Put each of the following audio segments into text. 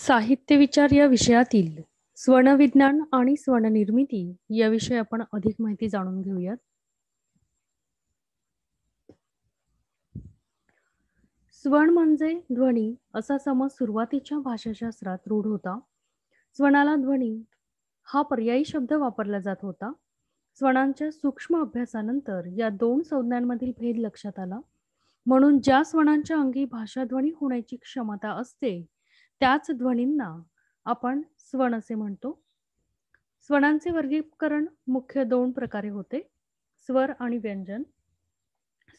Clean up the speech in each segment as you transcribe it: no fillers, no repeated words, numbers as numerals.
साहित्य विचार या विषयातील स्वनविज्ञान आणि स्वननिर्मिती याविषयी आपण अधिक माहिती जाणून घेऊयात. स्वन म्हणजे ध्वनी असा समज सुरुवातीच्या भाषाशास्त्रात रूढ होता. स्वनाला ध्वनी हा पर्यायी शब्द वापरला जात होता. स्वनांच्या सूक्ष्म अभ्यासानंतर या दोन संज्ञांमधील भेद लक्षात आला. म्हणून ज्या स्वनांच्या अंगी भाषाध्वनी होण्याची क्षमता असते त्याच ध्वनींना आपण स्वन असे म्हणतो. स्वनांचे वर्गीकरण मुख्य दोन प्रकारे होते, स्वर आणि व्यंजन.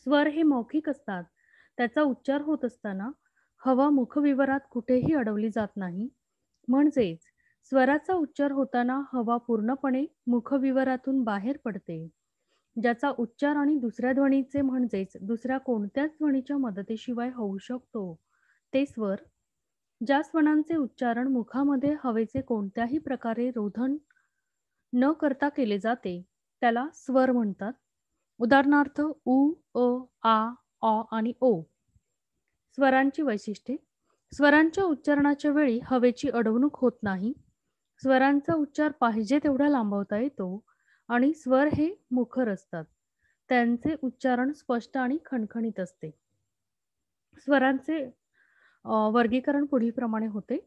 स्वर हे मौखिक असतात. त्याचा उच्चार होत असताना हवा मुखविवरात कुठेही अडवली जात नाही. म्हणजेच स्वराचा उच्चार होताना हवा पूर्णपणे मुखविवरातून बाहेर पडते. ज्याचा उच्चार आणि दुसऱ्या ध्वनीचे म्हणजेच दुसऱ्या कोणत्याच ध्वनीच्या मदतीशिवाय होऊ शकतो ते स्वर. ज्या स्वनांचे उच्चारण मुखामध्ये हवेचे कोणत्याही प्रकारे रोधन न करता केले जाते त्याला स्वर म्हणतात. उदाहरणार्थ उ, अ, आ, ऑ आणि ओ. स्वरांची वैशिष्ट्ये. स्वरांच्या उच्चारणाच्या वेळी हवेची अडवणूक होत नाही. स्वरांचा उच्चार पाहिजे तेवढा लांबवता येतो आणि स्वर हे मुखर असतात. त्यांचे उच्चारण स्पष्ट आणि खणखणीत असते. स्वरांचे वर्गीकरण पुढीलप्रमाणे होते.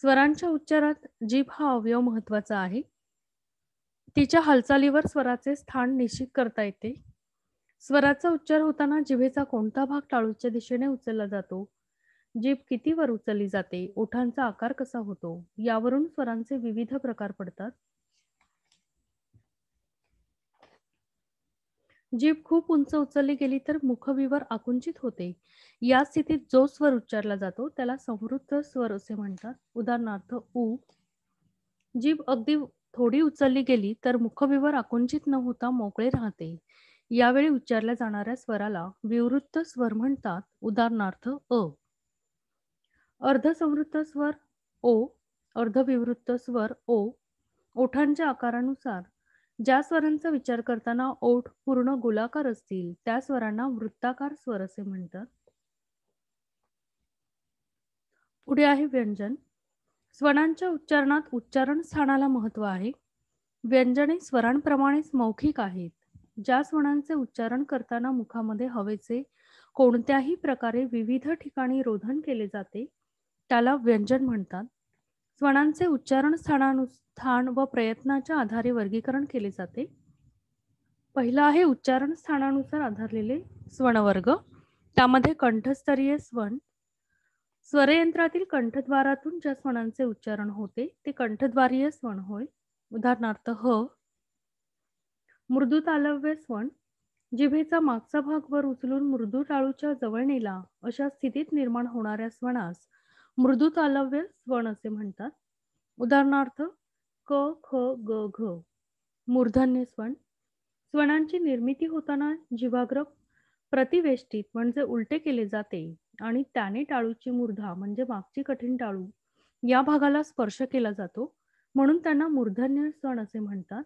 स्वरांच्या उच्चारात जीभ हा अवयव महत्वाचा आहे. तिच्या हालचालीवर स्वराचे स्थान निश्चित करता येते. स्वराचा उच्चार होताना जिभेचा कोणता भाग टाळूच्या दिशेने उचलला जातो, जीभ किती वर उचलली जाते, ओठांचा आकार कसा होतो, यावरून स्वरांचे विविध प्रकार पडतात. जीभ खूप उंच उचलली गेली तर मुखविवर आकुंचित होते. या स्थितीत जो स्वर उच्चारला जातो त्याला संवृत्त स्वर असे म्हणतात. उदाहरणार्थ उ. जीभ अगदी थोडी उचलली गेली तर मुखविवर आकुंचित न होता मोकळे राहते. यावेळी उच्चारल्या जाणाऱ्या स्वराला विवृत्त स्वर म्हणतात. उदाहरणार्थ अ. अर्धसंवृत्त स्वर ओ, अर्धविवृत्त स्वर ओ. ओठांच्या आकारानुसार ज्या स्वरांचा विचार करताना ओठ पूर्ण गोलाकार असतील त्या स्वरांना वृत्ताकार स्वर असे म्हणतात. पुढे आहे व्यंजन. स्वनांच्या उच्चारणात उच्चारण स्थानाला महत्त्व आहे. व्यंजने स्वरांप्रमाणेच मौखिक आहेत. ज्या स्वनांचे उच्चारण करताना मुखामध्ये हवेचे कोणत्याही प्रकारे विविध ठिकाणी रोधन केले जाते त्याला व्यंजन म्हणतात. स्वनांचे उच्चारण स्थान व प्रयत्नाच्या आधारे वर्गीकरण केले जाते. पहिला आहे उच्चारण स्थानानुसार आधारलेले स्वनवर्ग. त्यामध्ये कंठस्तरीय स्वन. स्वरयंत्रातील कंठद्वारातून ज्या स्वनांचे उच्चारण होते ते कंठद्वारीय स्वन होय. उदाहरणार्थ ह. मृदू तालव्य स्वन. जिभेचा मागचा भाग वर उचलून मृदू टाळूच्या जवळ नेला अशा स्थितीत निर्माण होणाऱ्या स्वनास मृदू तालव्य स्वन असे म्हणतात. उदाहरणार्थ क, ख, ग, घ. मूर्धन्य स्वन. स्वनांची निर्मिती होताना जिव्हाग्र प्रतिवेष्टित म्हणजे उलटे केले जाते आणि त्याने टाळूची मूर्धा म्हणजे मागची कठीण टाळू या भागाला स्पर्श केला जातो, म्हणून त्यांना मूर्धन्य स्वन असे म्हणतात.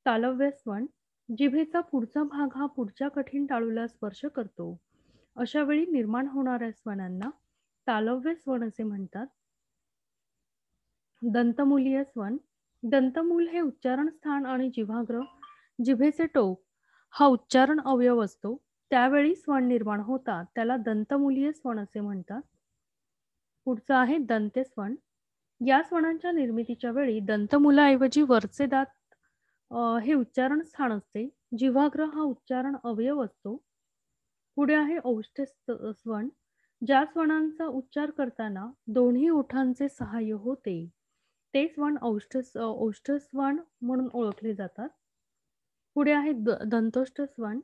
तालव्य स्वन. जिभेचा पुढचा भाग हा पुढच्या कठीण टाळूला स्पर्श करतो. अशा वेळी निर्माण होणाऱ्या स्वनांना तालव्य स्वन असे म्हणतात. दंतमूलीय स्वन. दंतमूल हे उच्चारण स्थान आणि जिव्हाग्र जिभेचे टोक हा उच्चारण अवयव असतो. त्यावेळी स्वन निर्माण होतात त्याला दंतमूलीय स्वन असे म्हणतात. पुढचं आहे दंत्य स्वन. या स्वनांच्या निर्मितीच्या वेळी दंतमुलाऐवजी वरचे दात हे उच्चारण स्थान असते. जिव्हाग्र हा उच्चारण अवयव असतो. पुढे आहे औष्ठ स्वन. ज्या स्वनांचा उच्चार करताना दोन्ही ओठांचे सहाय्य होते ते स्वन औष्ठ स्वन म्हणून ओळखले जातात. पुढे आहे दंतोष्ठ स्वन.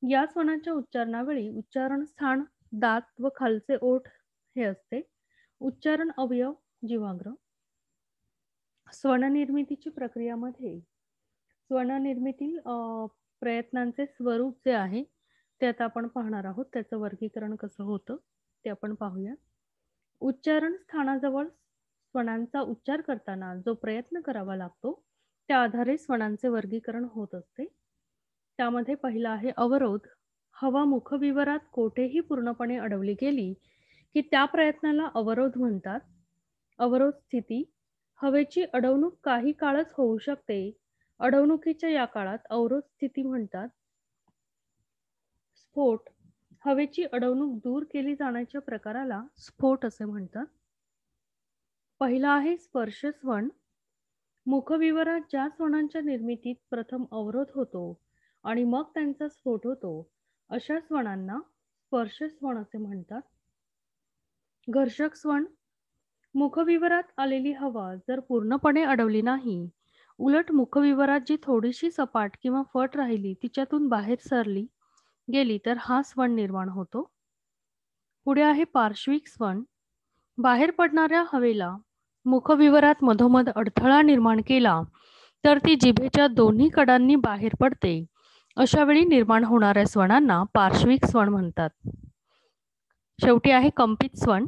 या स्वनाच्या उच्चारणावेळी उच्चारण स्थान दात व खालचे ओठ हे असते. उच्चारण अवयव जिव्हाग्र. स्वननिर्मितीची प्रक्रियामध्ये स्वननिर्मिती प्रयत्नांचे स्वरूप जे आहे ते आता आपण पाहणार आहोत. त्याचं वर्गीकरण कसं होतं ते आपण पाहूया. उच्चारण स्थानाजवळ स्वनांचा उच्चार करताना जो प्रयत्न करावा लागतो त्या आधारे स्वनांचे वर्गीकरण होत असते. त्यामध्ये पहिला आहे अवरोध. हवा मुखविवरात कोठेही पूर्णपणे अडवली गेली की त्या प्रयत्नाला अवरोध म्हणतात. अवरोध स्थिती, हवेची अडवणूक काही काळच होऊ शकते. अडवणुकीच्या या काळात अवरोध स्थिती म्हणतात. स्फोट, हवेची अडवणूक दूर केली जाण्याच्या प्रकाराला स्फोट असे म्हणतात. पहिला आहे स्पर्शस्वन. मुखविवरात ज्या स्वनांच्या निर्मितीत प्रथम अवरोध होतो आणि मग त्यांचा स्फोट होतो, अशा स्वनांना स्पर्शस्वन असे म्हणतात. घर्षक स्वन, मुखविवरात आलेली हवा जर पूर्णपणे अडवली नाही, उलट मुखविवरात जी थोडीशी सपाट किंवा फट राहिली तिच्यातून बाहेर सरली गेली तर हा स्वन निर्माण होतो. पुढे आहे पार्श्विक स्वन. बाहेर पडणाऱ्या हवेला मुखविवरात मधोमध अडथळा निर्माण केला तर ती जिभेच्या दोन्ही कडांनी बाहेर पडते. अशा वेळी निर्माण होणाऱ्या स्वनांना पार्श्विक स्वन म्हणतात. शेवटी आहे कंपित स्वन.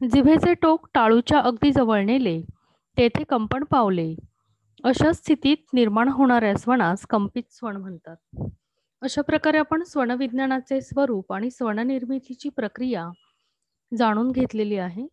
जिभेचे टोक टाळूच्या अगदी जवळ नेले, तेथे कंपन पावले, अशा स्थितीत निर्माण होणाऱ्या स्वनास कंपित स्वन म्हणतात. अशा प्रकारे आपण स्वनविज्ञानाचे स्वरूप आणि स्वननिर्मितीची प्रक्रिया जाणून घेतलेली आहे.